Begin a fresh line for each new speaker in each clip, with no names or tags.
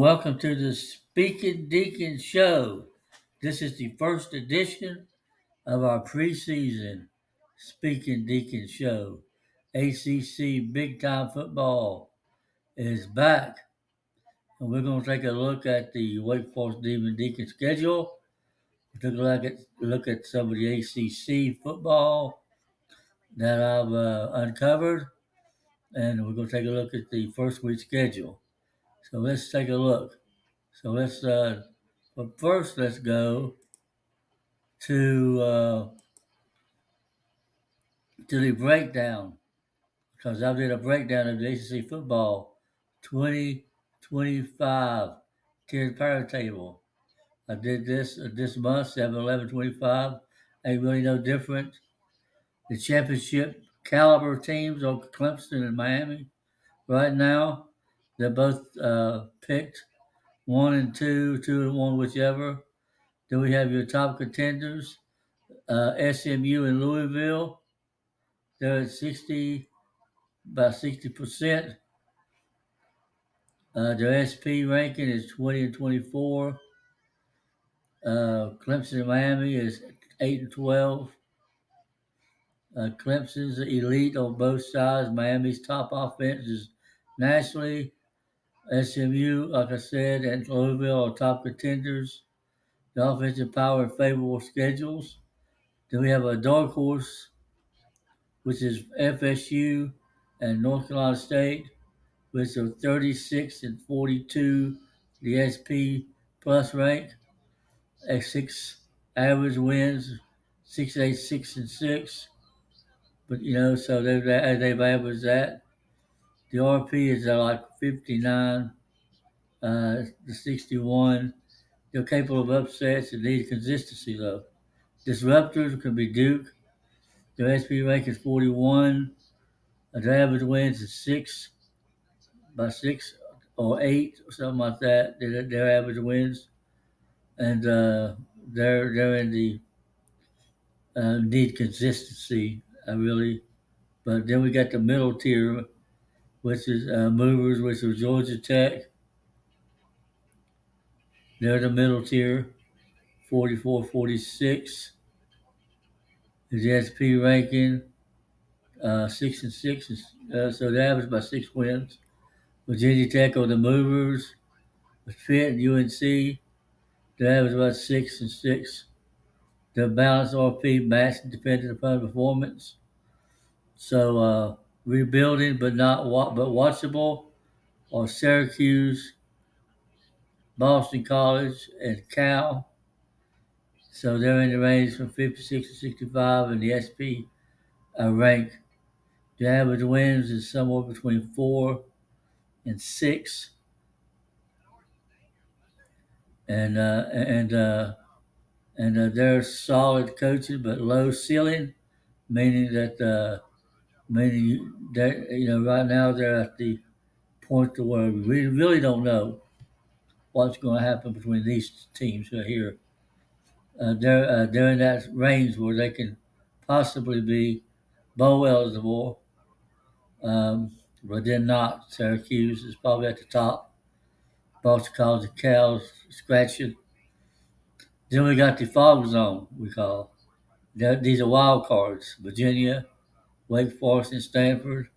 welcome to the Speakin Deacon Show. This is the first edition of our preseason Speakin Deacon Show. ACC Big Time Football is back, and we're going to take a look at the Wake Forest Demon Deacon schedule. We took a look at some of the ACC football that I've uncovered, and we're going to take a look at the first week schedule. So let's take a look. But first, let's go to uh, to the breakdown because I did a breakdown of the ACC football 2025 tiered power table. I did this month 7/11/25. Ain't really no different. The championship caliber teams are Clemson and Miami. Right now, they're both picked 1 and 2, 2-1, whichever. Then we have your top contenders, SMU and Louisville. They're at about 60%. Their SP ranking is 20 and 24. Clemson and Miami is 8 and 12. Clemson's elite on both sides. Miami's top offense is nationally. SMU, like I said, and Louisville are top contenders. The offensive power and favorable schedules. Then we have a dark horse, which is FSU and North Carolina State, which are 36 and 42, the SP plus rank, at six average wins, 6-8, 6-6. But so they've averaged that. The RP is like 59, the 61. They're capable of upsets and need consistency though. Disruptors could be Duke. Their SP rank is 41. Their average wins is by 6 or 8 or something like that. Their average wins, and they're in the need consistency. Really, but then we got the middle tier, which is movers, which are Georgia Tech. They're the middle tier, 44, 46. The SP ranking 6-6, so they average by 6 wins. Virginia Tech are the movers. With Pitt and UNC, they average about 6-6. Their balanced RP matched depending upon performance. So rebuilding but watchable are Syracuse, Boston College, and Cal. So they're in the range from 56 to 65, and the SP rank. The average wins is somewhere between 4 and 6, and they're solid coaches but low ceiling, meaning that right now they're at the point to where we really don't know what's going to happen between these teams right here. They're in that range where they can possibly be bowl eligible, but they're not. Syracuse is probably at the top. Boston College and Cal scratching. Then we got the fog zone, we call. These are wild cards. Virginia, Wake Forest, and Stanford.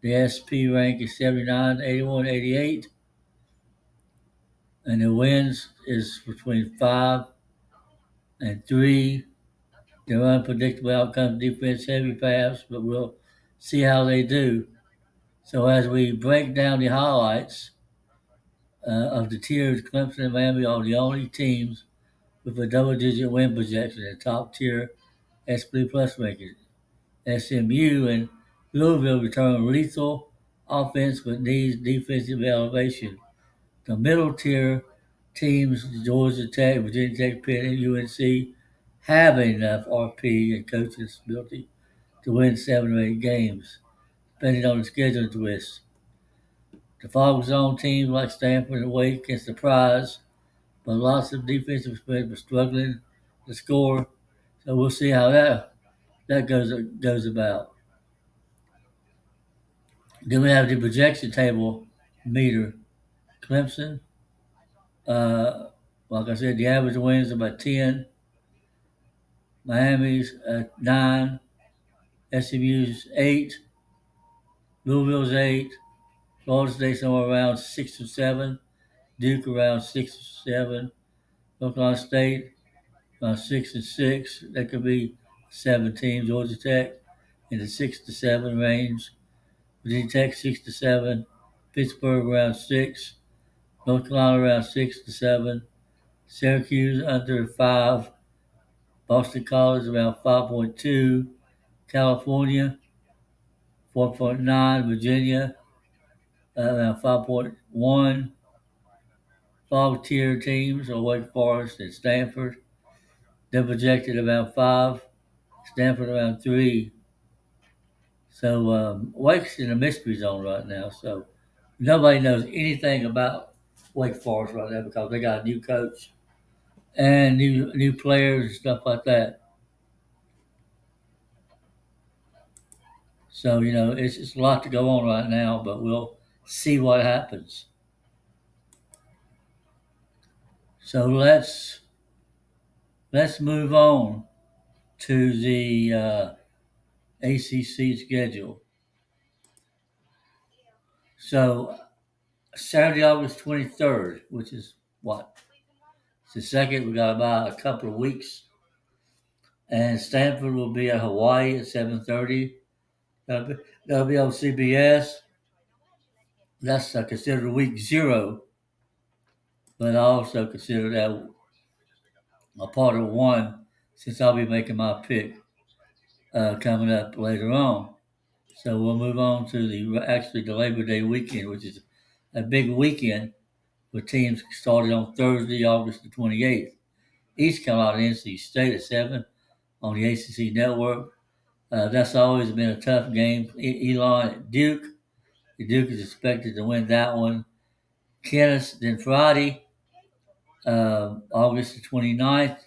The SP rank is 79, 81, 88. And the wins is between 5 and 3. They're unpredictable outcomes, defense heavy pass, but we'll see how they do. So as we break down the highlights of the tiers, Clemson and Miami are the only teams with a double-digit win projection in top tier SP plus ranking. SMU and Louisville return lethal offense but needs defensive elevation. The middle tier teams, Georgia Tech, Virginia Tech, Pitt, and UNC, have enough RP and coaching ability to win 7 or 8 games, depending on the scheduling twist. The fog zone teams like Stanford and Wake can surprise, but lots of defensive players are struggling to score. So we'll see how that goes about. Then we have the projection table meter. Clemson. Like I said, the average wins about 10. Miami's 9. SMU's 8. Louisville's 8. Florida State somewhere around 6 or 7. Duke around 6 or 7. North Carolina State 6 and 6. That could be 7 teams. Georgia Tech in the 6 to 7 range. Virginia Tech 6 to 7. Pittsburgh around 6. North Carolina around 6 to 7. Syracuse under 5. Boston College around 5.2. California 4.9. Virginia around 5.1. Five tier teams are Wake Forest and Stanford. They're projected around 5. Stanford around 3. So Wake's in a mystery zone right now. So nobody knows anything about Wake Forest right now because they got a new coach and new players and stuff like that. So it's a lot to go on right now, but we'll see what happens. So let's move on to the ACC schedule. So Saturday, August 23rd, which is what? It's the second. We got about a couple of weeks, and Stanford will be at Hawaii at 7:30. That'll be on CBS. That's considered week 0, but I also consider that a part of 1 since I'll be making my pick coming up later on. So we'll move on to the Labor Day weekend, which is a big weekend with teams started on Thursday, August the 28th. East Carolina, NC State at 7 on the ACC network. That's always been a tough game. Elon at Duke. The Duke is expected to win that one. Then Friday, August the 29th,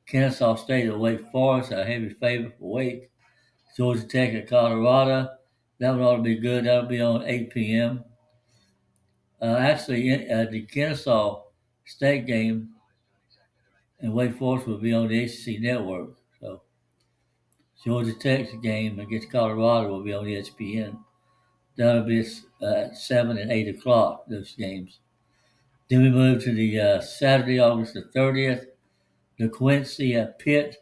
Kennesaw State at Wake Forest, a heavy favorite for Wake. Georgia Tech at Colorado. That one ought to be good. That'll be on 8 p.m. The Kennesaw State game and Wake Forest will be on the ACC network. So Georgia Tech's game against Colorado will be on ESPN. That'll be at 7 and 8 o'clock, those games. Then we move to the Saturday, August the 30th, the Quincy at Pitt.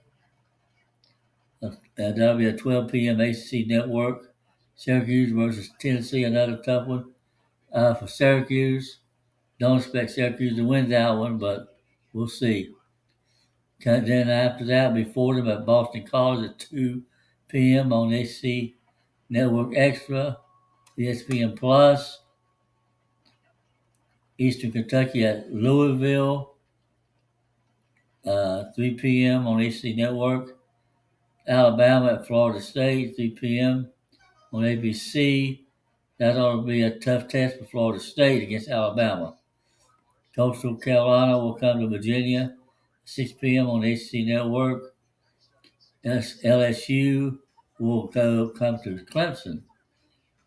That'll be at 12 p.m. ACC network. Syracuse versus Tennessee, another tough one for Syracuse. Don't expect Syracuse to win that one, but we'll see. Then after that, we Fordham at Boston College at 2 p.m. on ACC Network Extra, ESPN Plus. Eastern Kentucky at Louisville, 3 p.m. on ACC Network. Alabama at Florida State, 3 p.m. on ABC. That ought to be a tough test for Florida State against Alabama. Coastal Carolina will come to Virginia, 6 p.m. on ACC Network. LSU will come to Clemson.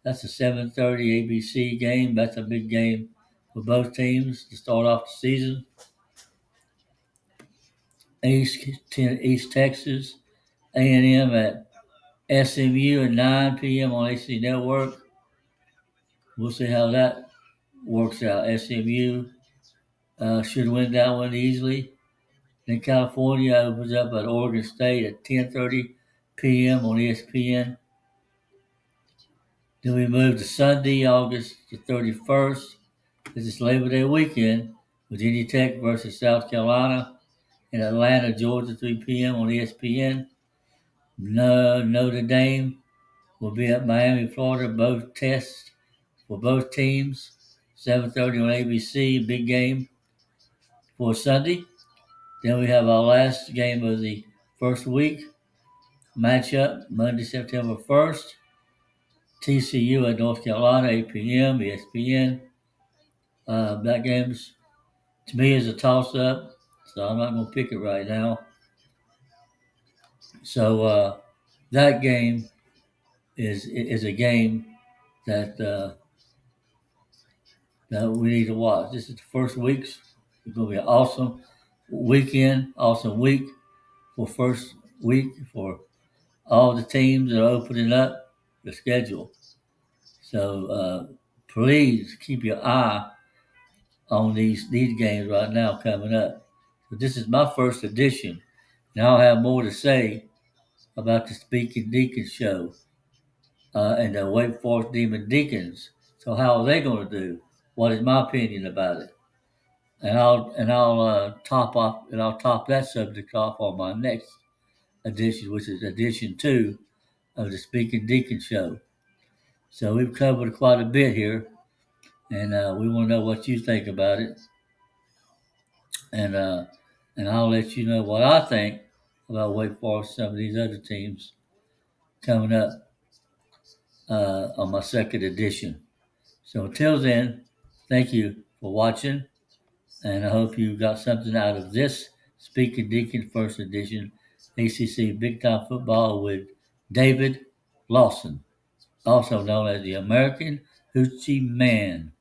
That's a 7:30 ABC game. That's a big game for both teams to start off the season. East Texas, A&M at SMU at 9 p.m. on ACC Network. We'll see how that works out. SMU should win that one easily. Then California opens up at Oregon State at 10:30 p.m. on ESPN. Then we move to Sunday, August the 31st. This is Labor Day weekend. Virginia Tech versus South Carolina in Atlanta, Georgia, 3 p.m. on ESPN. Notre Dame will be at Miami, Florida. Both tests for both teams. 7:30 on ABC, big game for Sunday. Then we have our last game of the first week matchup, Monday, September 1st. TCU at North Carolina, 8 p.m., ESPN. That game's, to me, is a toss-up, so I'm not going to pick it right now. So that game is a game that that we need to watch. This is the first weeks. It's going to be an awesome weekend, awesome week for first week for all the teams that are opening up the schedule. So please keep your eye on these games right now coming up. So this is my first edition. Now I'll have more to say about the Speakin Deacon show and the Wake Forest Demon Deacons. So how are they going to do? What is my opinion about it? And I'll top that subject off on my next edition, which is edition 2 of the Speakin Deacon show. So we've covered quite a bit here, and we want to know what you think about it, and uh, and I'll let you know what I think about Wake Forest, some of these other teams coming up on my second edition. So until then, thank you for watching, and I hope you got something out of this Speaking Deacon First Edition ACC Big Time Football with David Lawson, also known as the American Hoochie Man.